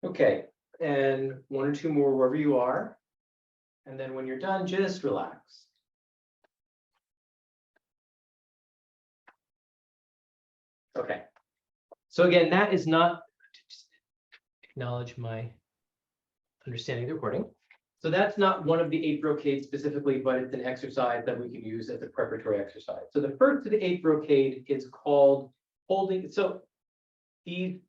Okay, and one or two more wherever you are. And then when you're done, just relax. Okay. So again, that is not, just acknowledge my understanding of the recording. So that's not one of the 8 brocades specifically, but it's an exercise that we can use as a preparatory exercise. So the first of the 8 brocade is called holding. So these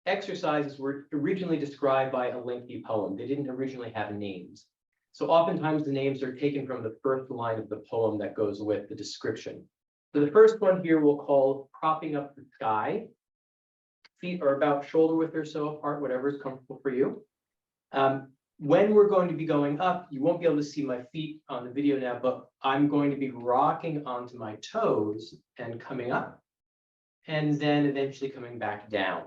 exercises were originally described by a lengthy poem. They didn't originally have names. So oftentimes the names are taken from the first line of the poem that goes with the description. So the first one here we'll call propping up the sky. Feet are about shoulder width or so apart, whatever is comfortable for you. When we're going to be going up, you won't be able to see my feet on the video now, but I'm going to be rocking onto my toes and coming up, and then eventually coming back down.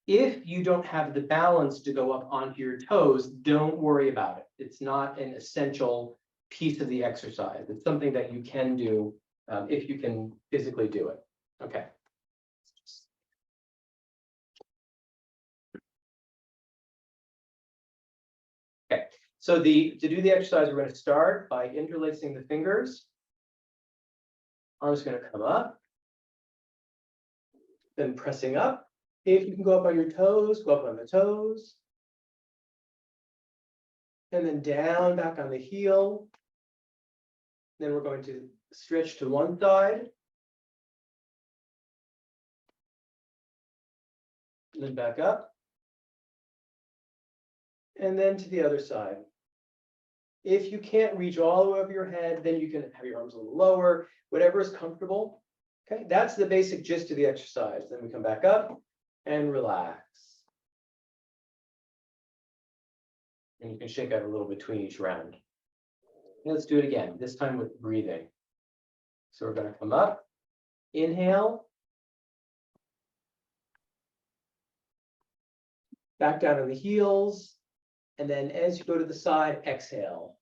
If you don't have the balance to go up onto your toes, don't worry about it. It's not an essential piece of the exercise. It's something that you can do if you can physically do it. Okay. Okay, so to do the exercise, we're going to start by interlacing the fingers. Arms going to come up, then pressing up. If you can go up on your toes, go up on the toes. And then down, back on the heel. Then we're going to stretch to one side. And then back up. And then to the other side. If you can't reach all the way over your head, then you can have your arms a little lower, whatever is comfortable. Okay, that's the basic gist of the exercise. Then we come back up and relax. And you can shake out a little between each round. And let's do it again, this time with breathing. So we're going to come up, inhale, back down on the heels, and then as you go to the side, exhale.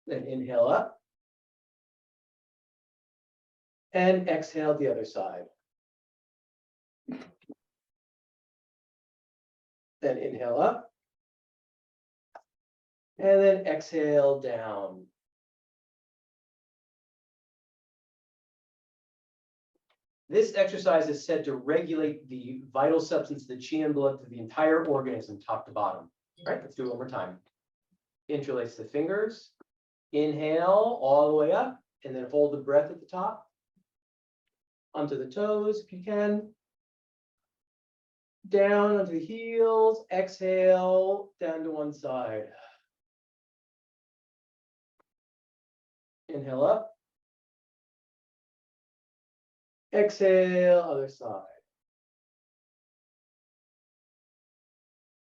Then inhale up, and exhale the other side. Then inhale up, and then exhale down. This exercise is said to regulate the vital substance, the qi and blood, to the entire organism, top to bottom. All right, let's do it one more time. Interlace the fingers. Inhale all the way up, and then hold the breath at the top. Onto the toes, if you can. Down onto the heels. Exhale, down to one side. Inhale up. Exhale, other side.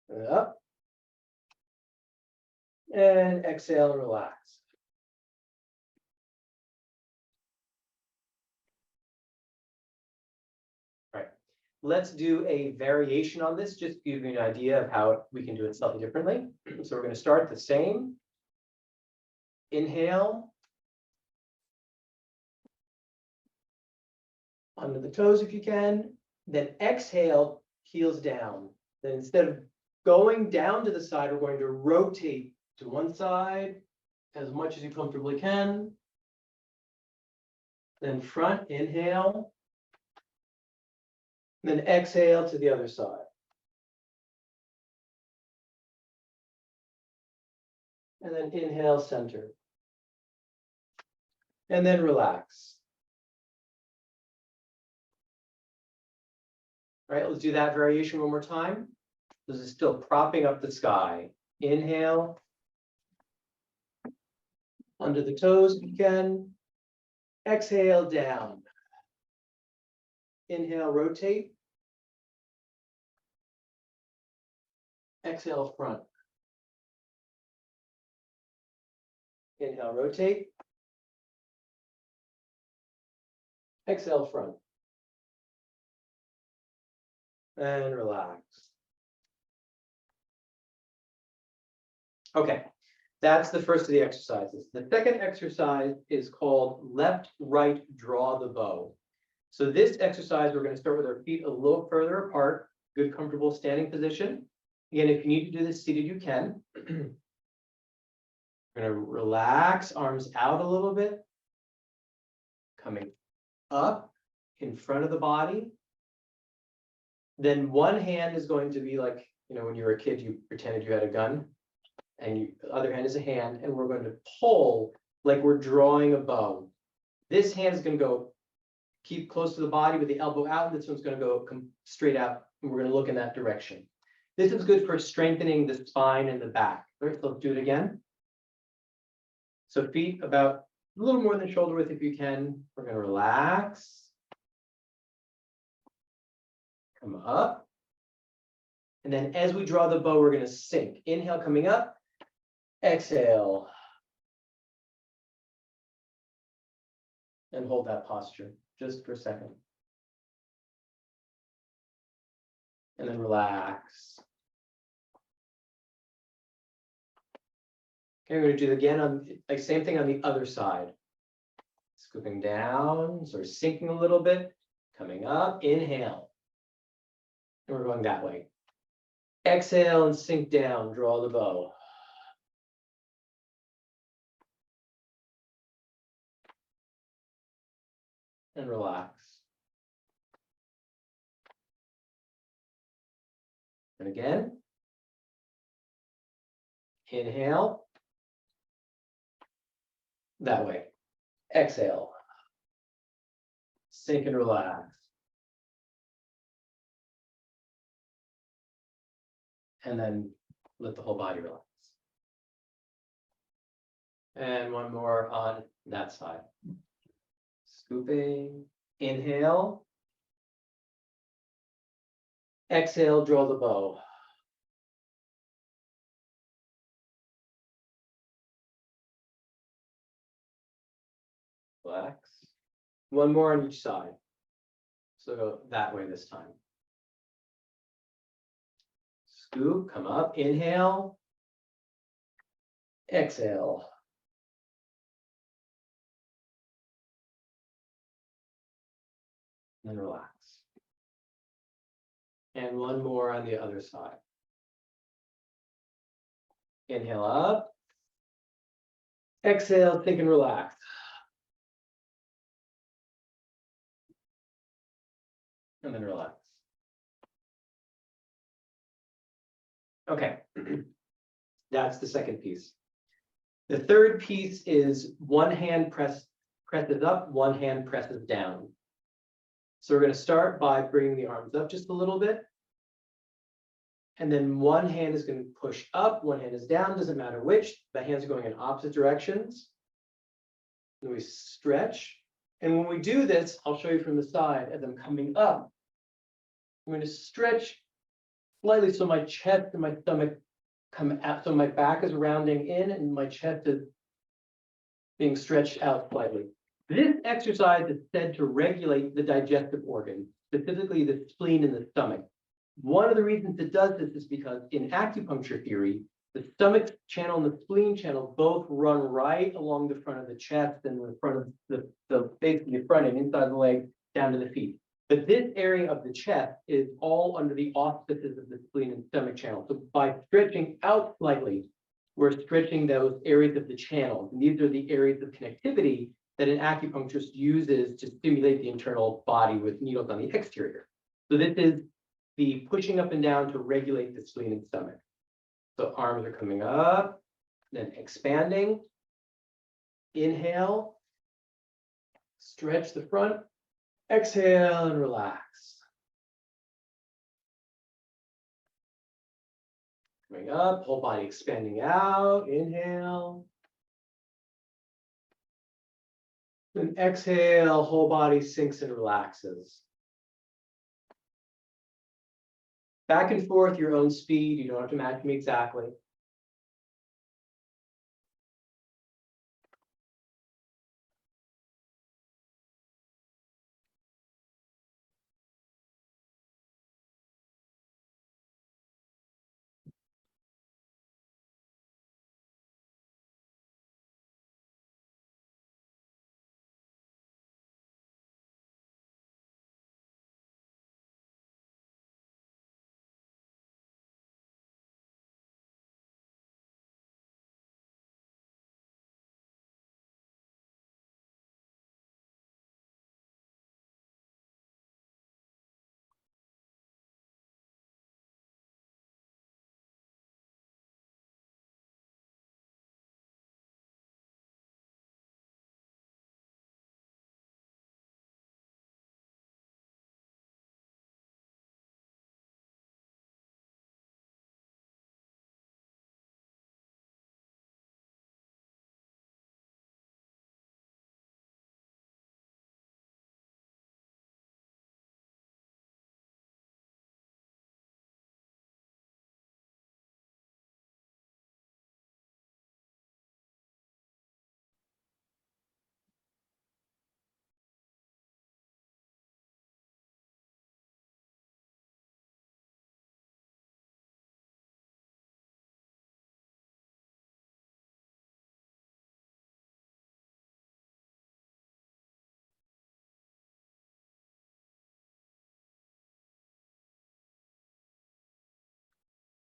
And up. And exhale, relax. All right. Let's do a variation on this, just to give you an idea of how we can do it slightly differently. So we're going to start the same. Inhale. Onto the toes if you can. Then exhale, heels down. Then instead of going down to the side, we're going to rotate to one side as much as you comfortably can. Then front, inhale. Then exhale to the other side. And then inhale, center. And then relax. All right, let's do that variation one more time. This is still propping up the sky. Inhale. Under the toes if you can. Exhale, down. Inhale, rotate. Exhale, front. Inhale, rotate. Exhale, front. And relax. Okay, that's the first of the exercises. The second exercise is called left, right, draw the bow. So this exercise, we're going to start with our feet a little further apart, good, comfortable standing position. Again, if you need to do this seated, you can. We're going to relax, arms out a little bit, coming up in front of the body. Then one hand is going to be like, when you were a kid, you pretended you had a gun, and the other hand is a hand, and we're going to pull like we're drawing a bow. This hand is going to go keep close to the body with the elbow out. This one's going to go come straight out, and we're going to look in that direction. This is good for strengthening the spine and the back. All right, so let's do it again. So feet about a little more than shoulder width if you can. We're going to relax. Come up. And then as we draw the bow, we're going to sink. Inhale, coming up. Exhale. And hold that posture just for a second. And then relax. Okay, we're going to do it again on like same thing on the other side. Scooping down, sort of sinking a little bit, coming up, inhale. And we're going that way. Exhale and sink down, draw the bow. And relax. And again. Inhale. That way. Exhale. Sink and relax. And then let the whole body relax. And one more on that side. Scooping. Inhale. Exhale, draw the bow. Relax. One more on each side. So go that way this time. Scoop, come up, inhale. Exhale. And relax. And one more on the other side. Inhale up. Exhale, think and relax. And then relax. Okay, that's the second piece. The third piece is one hand presses up, one hand presses down. So we're going to start by bringing the arms up just a little bit. And then one hand is going to push up, one hand is down, doesn't matter which. The hands are going in opposite directions. And we stretch. And when we do this, I'll show you from the side as I'm coming up. I'm going to stretch slightly so my chest and my stomach come out. So my back is rounding in and my chest is being stretched out slightly. This exercise is said to regulate the digestive organs, specifically the spleen and the stomach. One of the reasons it does this is because in acupuncture theory, the stomach channel and the spleen channel both run right along the front of the chest and the front of the basically the front and inside the leg down to the feet. But this area of the chest is all under the auspices of the spleen and stomach channel. So by stretching out slightly, we're stretching those areas of the channels. And these are the areas of connectivity that an acupuncturist uses to stimulate the internal body with needles on the exterior. So this is the pushing up and down to regulate the spleen and stomach. So arms are coming up, then expanding. Inhale, stretch the front. Exhale and relax. Coming up, whole body expanding out. Inhale. Then exhale, whole body sinks and relaxes. Back and forth, your own speed. You don't have to match me exactly.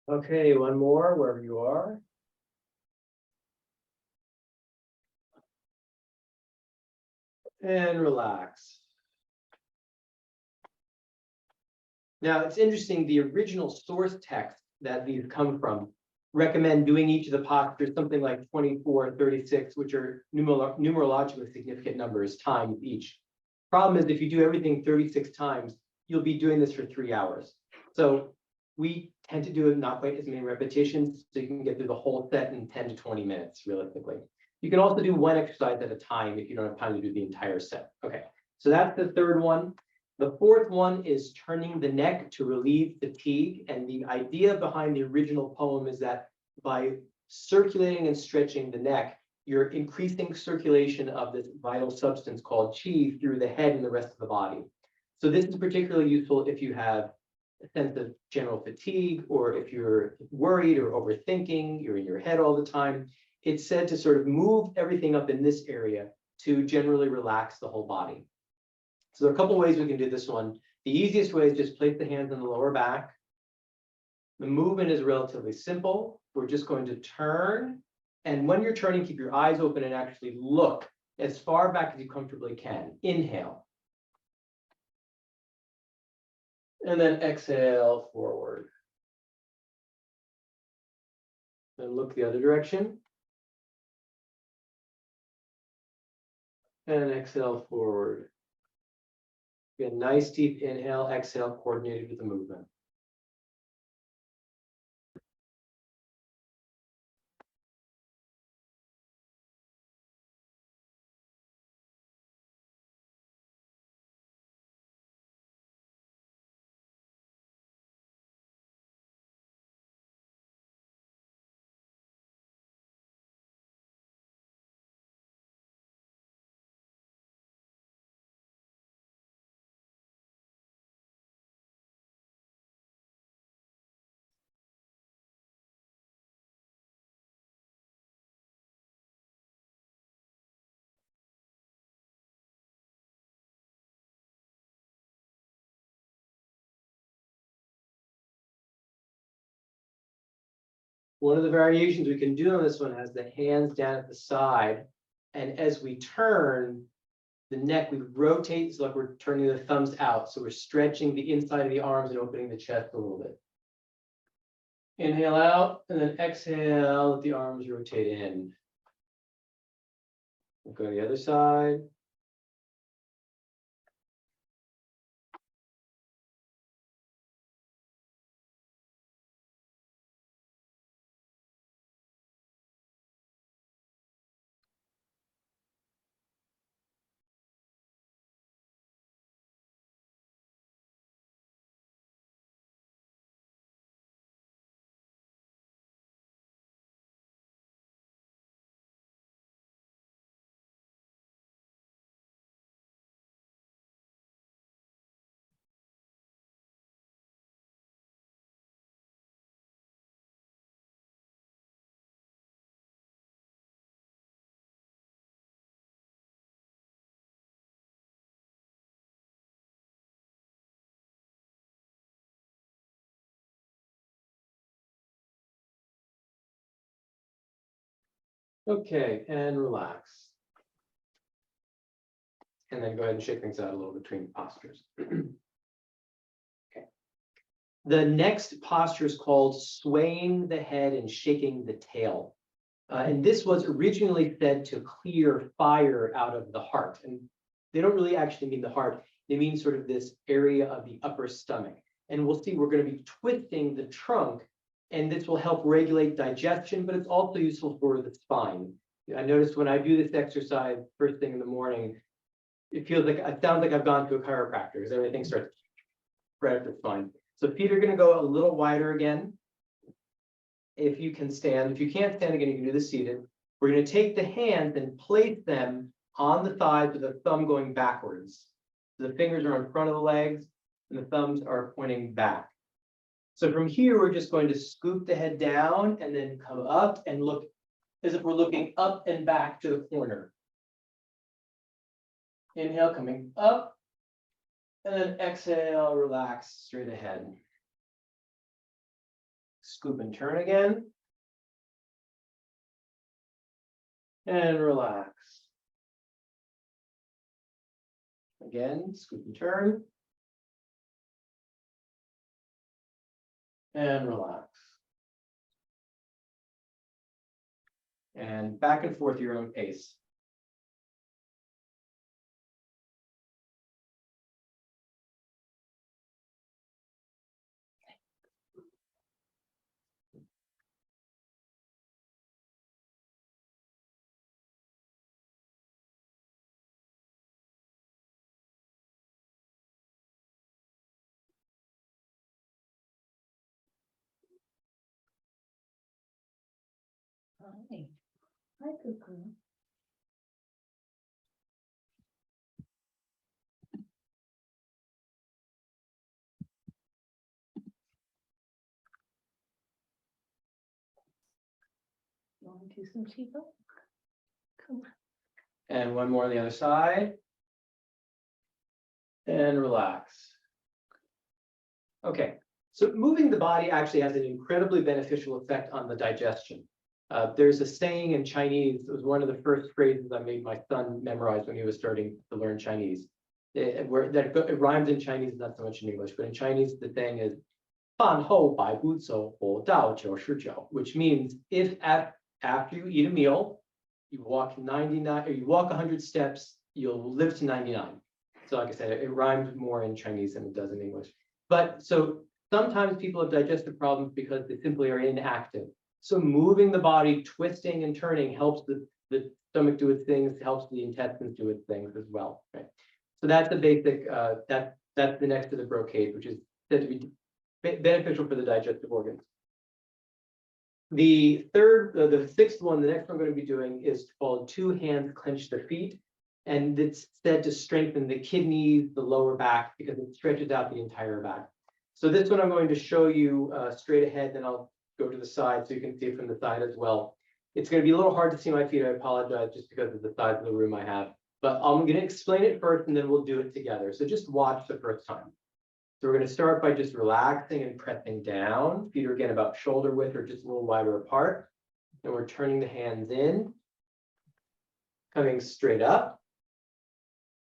Okay, one more, wherever you are. And relax. Now, it's interesting, the original source text that these come from recommend doing each of the postures something like 24 and 36, which are numerologically significant numbers times each. Problem is, if you do everything 36 times, you'll be doing this for 3 hours. So we tend to do it not quite as many repetitions, so you can get through the whole set in 10 to 20 minutes, realistically. You can also do one exercise at a time if you don't have time to do the entire set. Okay, so that's the third one. The fourth one is turning the neck to relieve fatigue. And the idea behind the original poem is that by circulating and stretching the neck, you're increasing circulation of this vital substance called qi through the head and the rest of the body. So this is particularly useful if you have a sense of general fatigue, or if you're worried or overthinking, you're in your head all the time. It's said to sort of move everything up in this area to generally relax the whole body. So there are a couple ways we can do this one. The easiest way is just place the hands on the lower back. The movement is relatively simple. We're just going to turn. And when you're turning, keep your eyes open and actually look as far back as you comfortably can. Inhale. And then exhale forward. Then look the other direction. And exhale forward. Again, nice deep inhale, exhale, coordinated with the movement. One of the variations we can do on this one has the hands down at the side. And as we turn the neck, we rotate, so like we're turning the thumbs out. So we're stretching the inside of the arms and opening the chest a little bit. Inhale out, and then exhale, let the arms rotate in. We'll go to the other side. Okay, and relax. And then go ahead and shake things out a little between postures. Okay. The next posture is called swaying the head and shaking the tail. And this was originally said to clear fire out of the heart. And they don't really actually mean the heart. They mean sort of this area of the upper stomach. And we'll see we're going to be twisting the trunk, and this will help regulate digestion, but it's also useful for the spine. I noticed when I do this exercise first thing in the morning, it feels like, it sounds like I've gone to a chiropractor because everything starts right up the spine. So feet are going to go a little wider again. If you can stand, if you can't stand again, you can do this seated. We're going to take the hands and place them on the thighs with the thumb going backwards. So the fingers are in front of the legs and the thumbs are pointing back. So from here, we're just going to scoop the head down and then come up and look as if we're looking up and back to the corner. Inhale, coming up, and then exhale, relax straight ahead. scoop and turn again. And relax. Again, scoop and turn. And relax. And back and forth your own pace. Hi. Hi, Cuckoo. You want to do some Qigong? Come on. And one more on the other side. And relax. Okay, so moving the body actually has an incredibly beneficial effect on the digestion. There's a saying in Chinese, it was one of the first phrases I made my son memorize when he was starting to learn Chinese. It rhymes in Chinese, not so much in English, but in Chinese, the saying is, 饭后百步走，活到99, which means if after you eat a meal, you walk 99, or you walk 100 steps, you'll live to 99. So like I said, it rhymes more in Chinese than it does in English. But so sometimes people have digestive problems because they simply are inactive. So moving the body, twisting and turning helps the stomach do its things, helps the intestines do its things as well. Right? So that's the basic, that's the next to the brocade, which is said to be beneficial for the digestive organs. The sixth one, the next one I'm going to be doing is called 2 hands clench the feet. And it's said to strengthen the kidneys, the lower back, because it stretches out the entire back. So this one I'm going to show you straight ahead, then I'll go to the side so you can see it from the side as well. It's going to be a little hard to see my feet. I apologize just because of the size of the room I have. But I'm going to explain it first and then we'll do it together. So just watch the first time. So we're going to start by just relaxing and pressing down. Feet are again about shoulder width or just a little wider apart. And we're turning the hands in, coming straight up.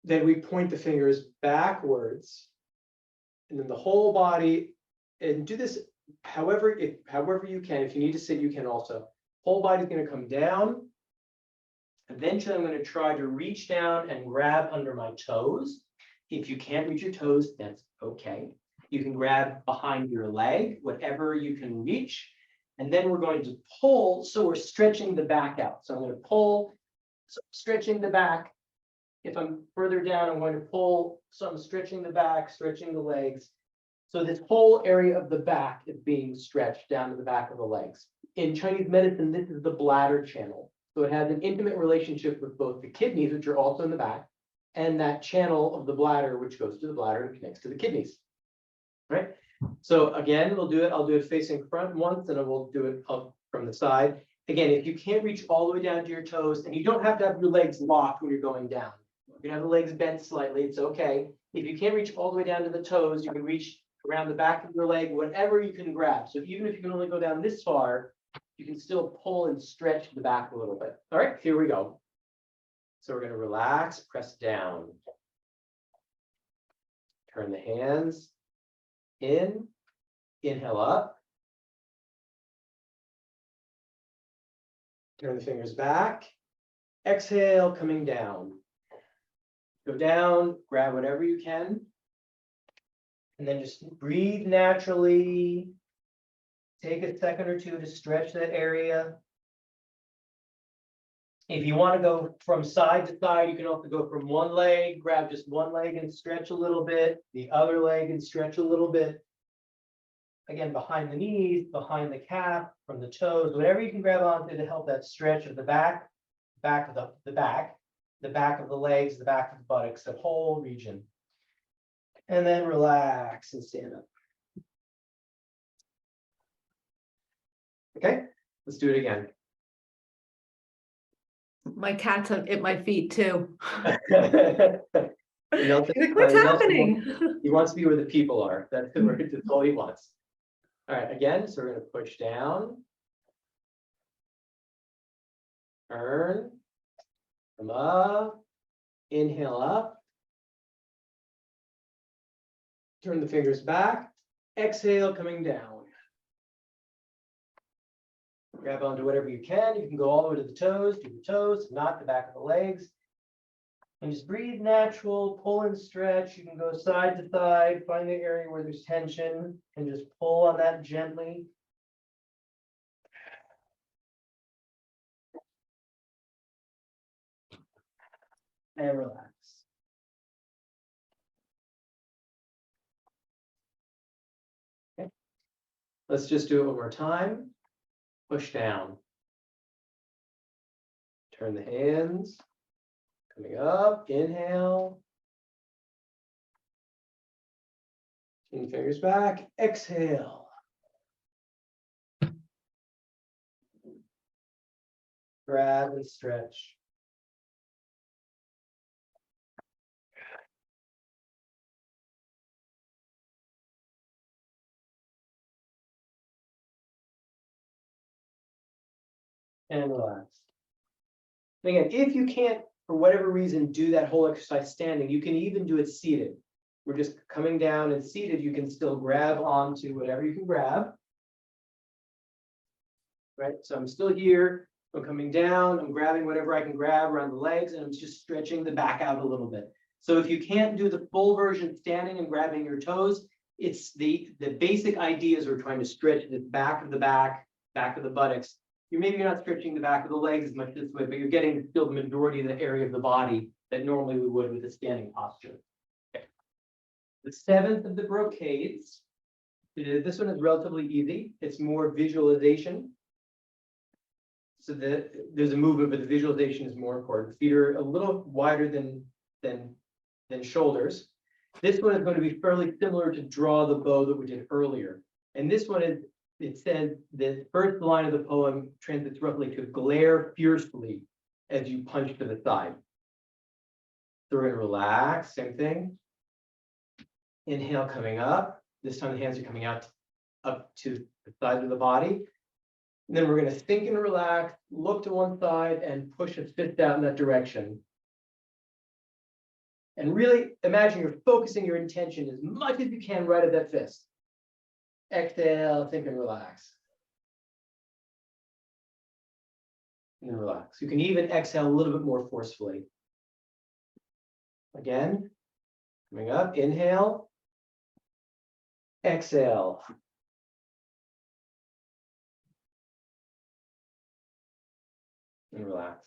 Then we point the fingers backwards, and then the whole body, and do this however you can. If you need to sit, you can also. Whole body is going to come down. Eventually, I'm going to try to reach down and grab under my toes. If you can't reach your toes, that's okay. You can grab behind your leg, whatever you can reach. And then we're going to pull, so we're stretching the back out. So I'm going to pull, so stretching the back. If I'm further down, I'm going to pull, so I'm stretching the back, stretching the legs. So this whole area of the back is being stretched down to the back of the legs. In Chinese medicine, this is the bladder channel. So it has an intimate relationship with both the kidneys, which are also in the back, and that channel of the bladder, which goes to the bladder and connects to the kidneys. Right? So again, we'll do it. I'll do it facing front once, and then we'll do it up from the side. Again, if you can't reach all the way down to your toes, and you don't have to have your legs locked when you're going down. You can have the legs bent slightly, it's okay. If you can't reach all the way down to the toes, you can reach around the back of your leg, whatever you can grab. So even if you can only go down this far, you can still pull and stretch the back a little bit. All right, here we go. So we're going to relax, press down. Turn the hands in, inhale up. Turn the fingers back. Exhale, coming down. Go down, grab whatever you can. And then just breathe naturally. Take a second or two to stretch that area. If you want to go from side to side, you can also go from one leg, grab just one leg and stretch a little bit, the other leg and stretch a little bit. Again, behind the knees, behind the calf, from the toes, whatever you can grab onto to help that stretch of the back, back of the back of the legs, the back of the buttocks, that whole region. And then relax and stand up. Okay, let's do it again. My cat's at my feet too. Nelson, Like, what's happening? He wants to be where the people are. That's all he wants. All right, again, so we're going to push down. Turn. Come up. Inhale up. Turn the fingers back. Exhale, coming down. Grab onto whatever you can. You can go all the way to the toes, do the toes, not the back of the legs. And just breathe natural, pull and stretch. You can go side to side, find the area where there's tension, and just pull on that gently. And relax. Okay. Let's just do it one more time. Push down. Turn the hands. Coming up, inhale. Turn the fingers back, exhale. Grab and stretch. And relax. And again, if you can't, for whatever reason, do that whole exercise standing, you can even do it seated. We're just coming down and seated. You can still grab onto whatever you can grab. Right, so I'm still here. I'm coming down. I'm grabbing whatever I can grab around the legs, and I'm just stretching the back out a little bit. So if you can't do the full version standing and grabbing your toes, it's the basic ideas we're trying to stretch the back of the back of the buttocks. You're not stretching the back of the legs as much this way, but you're getting still the majority of the area of the body that normally we would with a standing posture. Okay. The seventh of the brocades, this one is relatively easy. It's more visualization. So there's a movement, but the visualization is more important. Feet are a little wider than shoulders. This one is going to be fairly similar to draw the bow that we did earlier. And this one is, it says the first line of the poem translates roughly to glare fiercely as you punch to the side. So we're going to relax, same thing. Inhale, coming up. This time the hands are coming out up to the sides of the body. And then we're going to think and relax, look to one side, and push a fist out in that direction. And really imagine you're focusing your intention as much as you can right at that fist. Exhale, think and relax. And then relax. You can even exhale a little bit more forcefully. Again, coming up, inhale. Exhale. And relax.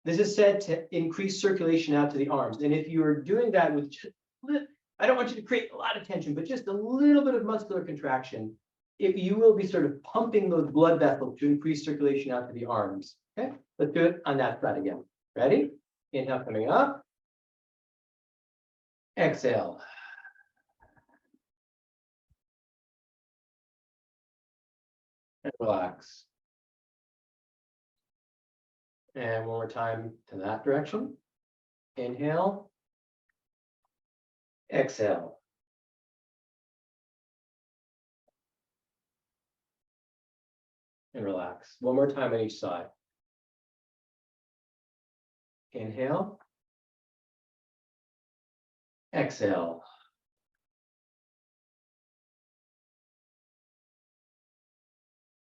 This is said to increase circulation out to the arms. And if you're doing that with just, I don't want you to create a lot of tension, but just a little bit of muscular contraction, you will be sort of pumping those blood vessels to increase circulation out to the arms. Okay, let's do it on that side again. Ready? Inhale, coming up. Exhale. And relax. And one more time to that direction. Inhale. Exhale. And relax. One more time on each side. Inhale. Exhale.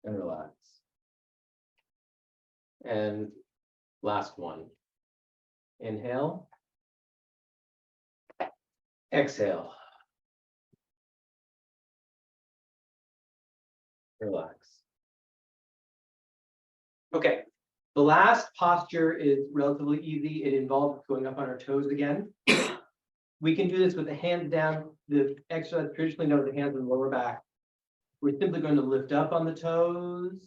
And relax. And last one. Inhale. Exhale. Relax. Okay. The last posture is relatively easy. It involves going up on our toes again. We can do this with the hands down. The exercise traditionally known as the hands on the lower back. We're simply going to lift up on the toes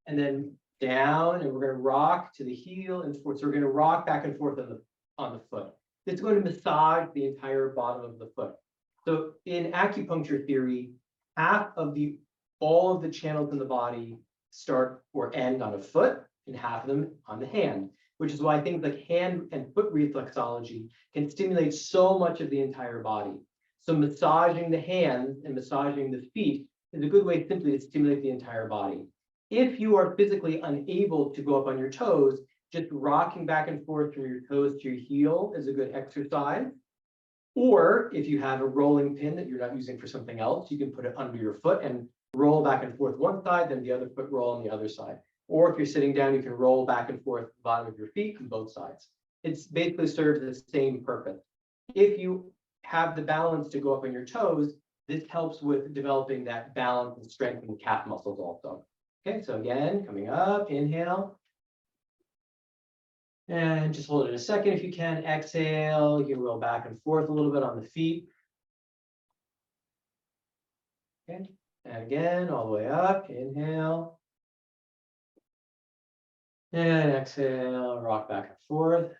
and then down, and we're going to rock to the heel and forth. So we're going to rock back and forth on the foot. It's going to massage the entire bottom of the foot. So in acupuncture theory, all of the channels in the body start or end on a foot, and half of them on the hand, which is why things like hand and foot reflexology can stimulate so much of the entire body. So massaging the hands and massaging the feet is a good way simply to stimulate the entire body. If you are physically unable to go up on your toes, just rocking back and forth from your toes to your heel is a good exercise. Or if you have a rolling pin that you're not using for something else, you can put it under your foot and roll back and forth one side, then the other foot roll on the other side. Or if you're sitting down, you can roll back and forth the bottom of your feet on both sides. It's basically serves the same purpose. If you have the balance to go up on your toes, this helps with developing that balance and strengthening calf muscles also. Okay, so again, coming up, inhale. And just hold it a second if you can. Exhale, you can roll back and forth a little bit on the feet. Okay, and again, all the way up, inhale. And exhale, rock back and forth.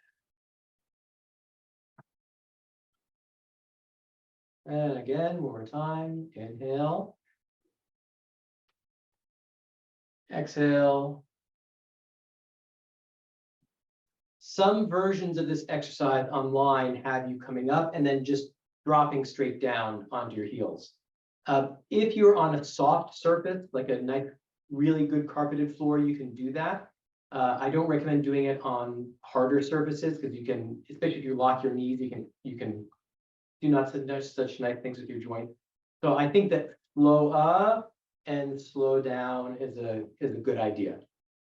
And again, one more time, inhale. Exhale. Some versions of this exercise online have you coming up and then just dropping straight down onto your heels. If you're on a soft surface, like a nice, really good carpeted floor, you can do that. I don't recommend doing it on harder surfaces because you can, especially if you lock your knees, you can do not such nice things with your joint. So I think that slow up and slow down is a good idea.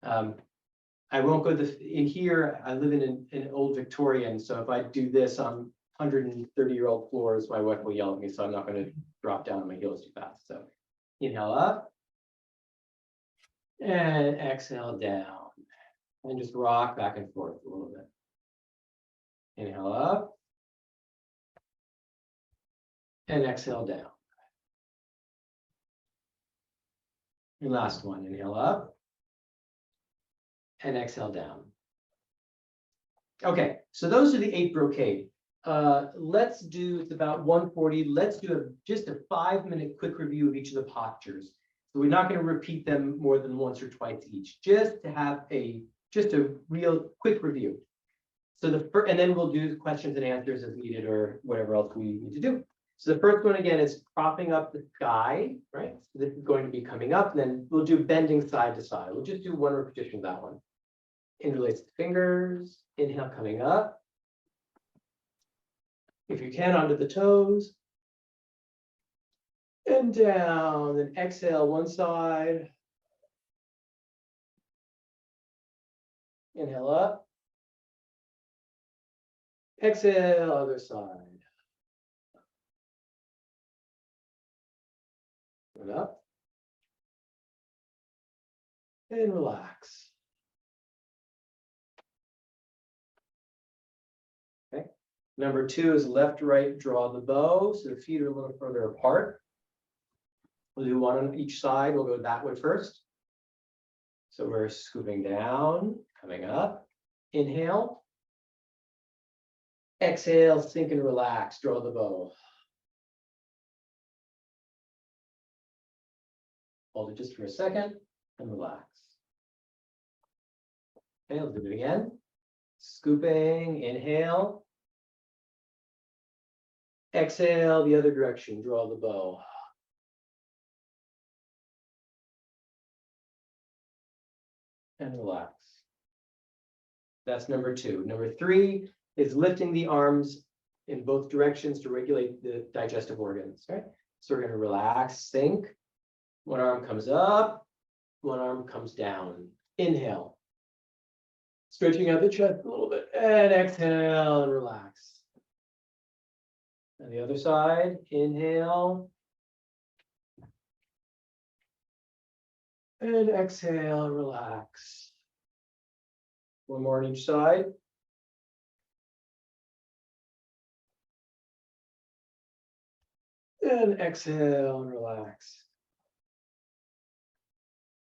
I won't go in here. I live in an old Victorian, so if I do this on 130-year-old floors, my wife will yell at me, so I'm not going to drop down on my heels too fast. So inhale up and exhale down, and just rock back and forth a little bit. Inhale up and exhale down. And last one, inhale up and exhale down. Okay, so those are the 8 brocade. Let's do, it's about 1:40. Let's do just a 5-minute quick review of each of the postures. So we're not going to repeat them more than once or twice each, just to have a real quick review. So and then we'll do the questions and answers as needed or whatever else we need to do. So the first one again is propping up the sky, right? So this is going to be coming up, and then we'll do bending side to side. We'll just do one repetition of that one. Interlace the fingers, inhale coming up. If you can, onto the toes. And down, then exhale one side. Inhale up. Exhale, other side. And up. And relax. Okay. Number 2 is left, right, draw the bow. So the feet are a little further apart. We'll do one on each side. We'll go that way first. So we're scooping down, coming up. Inhale. Exhale, sink and relax, draw the bow. Hold it just for a second and relax. Okay, let's do it again. Scooping, inhale. Exhale, the other direction, draw the bow. And relax. That's number 2. Number 3 is lifting the arms in both directions to regulate the digestive organs, right? So we're going to relax, sink. One arm comes up, one arm comes down. Inhale. Stretching out the chest a little bit. And exhale and relax. And the other side, inhale. And exhale and relax. One more on each side. And exhale and relax.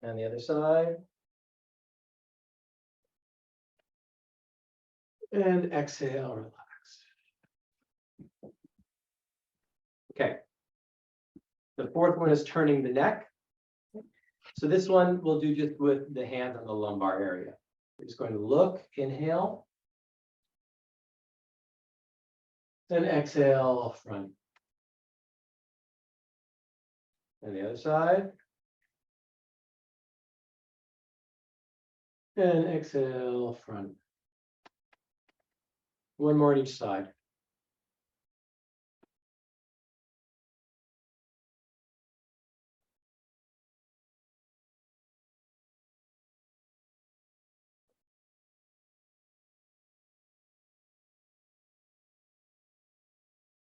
And the other side. And exhale, relax. Okay. The 4th one is turning the neck. So this one we'll do just with the hands on the lumbar area. We're just going to look, inhale. And exhale, front. And the other side. And exhale, front. One more on each side.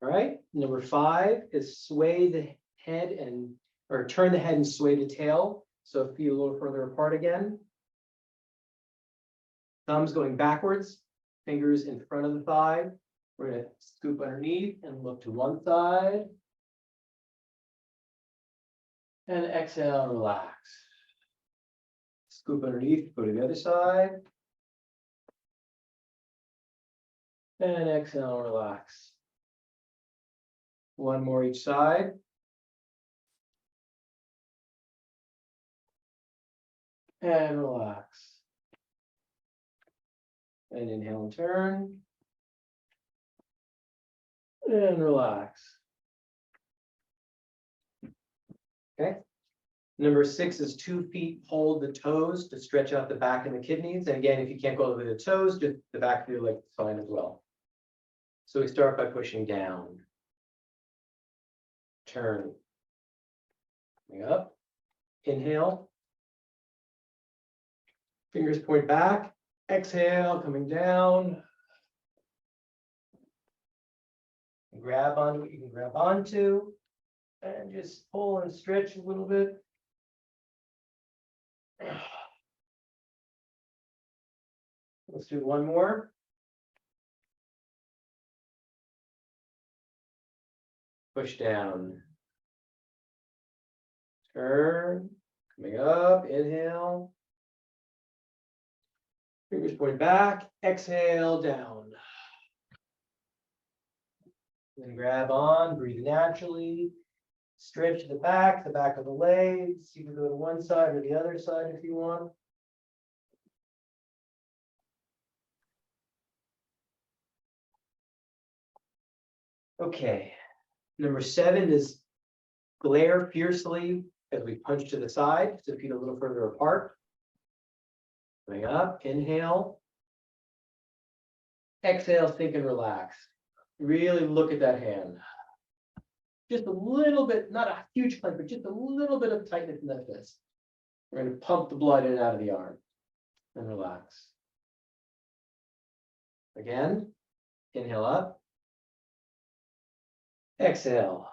All right, number 5 is sway the head or turn the head and sway the tail. So feet a little further apart again. Thumbs going backwards, fingers in front of the thigh. We're going to scoop underneath and look to one side. And exhale, relax. Scoop underneath, go to the other side. And exhale, relax. One more each side. And relax. And inhale and turn. And relax. Okay. Number 6 is 2 feet, hold the toes to stretch out the back and the kidneys. And again, if you can't go all the way to the toes, just the back of your leg is fine as well. So we start by pushing down. Turn. Coming up. Inhale. Fingers point back. Exhale, coming down. Grab onto what you can grab onto. And just pull and stretch a little bit. Let's do one more. Push down. Turn. Coming up. Inhale. Fingers point back. Exhale, down. Then grab on, breathe naturally. Stretch the back of the legs. You can go to one side or the other side if you want. Okay. Number 7 is glare fiercely as we punch to the side, so feet a little further apart. Coming up, inhale. Exhale, sink and relax. Really look at that hand. Just a little bit, not a huge clench, but just a little bit of tightness in that fist. We're going to pump the blood in and out of the arm and relax. Again, inhale up. Exhale.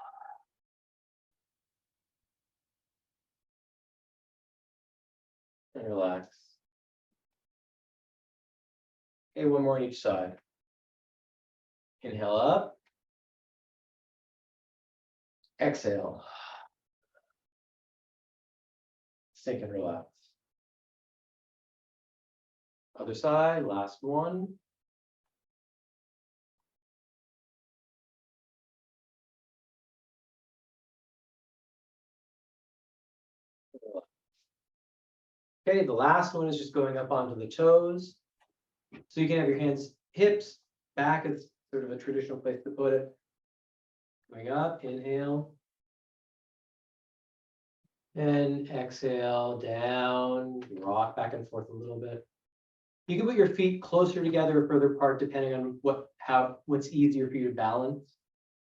And relax. Okay, one more on each side. Inhale up. Exhale. Sink and relax. Other side, last one. Okay, the last one is just going up onto the toes. So you can have your hands hips, back is sort of a traditional place to put it. Going up, inhale. And exhale, down, rock back and forth a little bit. You can put your feet closer together or further apart depending on what's easier for you to balance.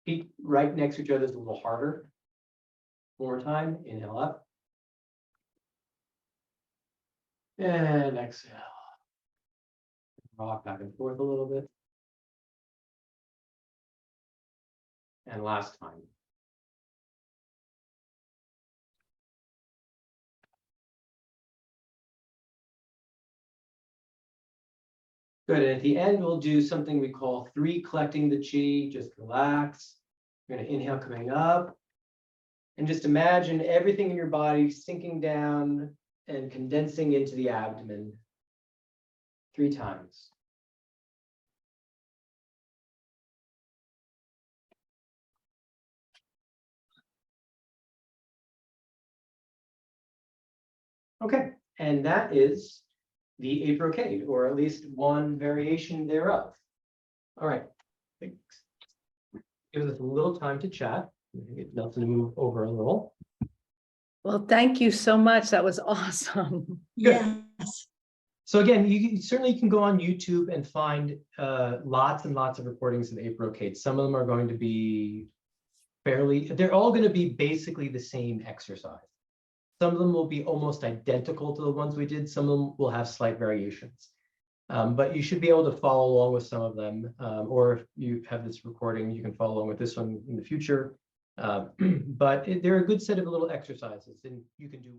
Feet right next to each other is a little harder. One more time, inhale up. And exhale. Rock back and forth a little bit. And last time. Good, and at the end, we'll do something we call 3 collecting the chi, just relax. We're gonna inhale coming up. And just imagine everything in your body sinking down and condensing into the abdomen 3 times. Okay, and that is the Eight Brocade, or at least one variation thereof. All right, thanks. Give us a little time to chat. Get Nelson to move over a little. Well, thank you so much. That was awesome. Yes. So again, you certainly can go on YouTube and find lots and lots of recordings of the Eight Brocades. Some of them are going to be they're all going to be basically the same exercise. Some of them will be almost identical to the ones we did. Some of them will have slight variations. But you should be able to follow along with some of them. Or if you have this recording, you can follow along with this one in the future. But they're a good set of little exercises, and you can do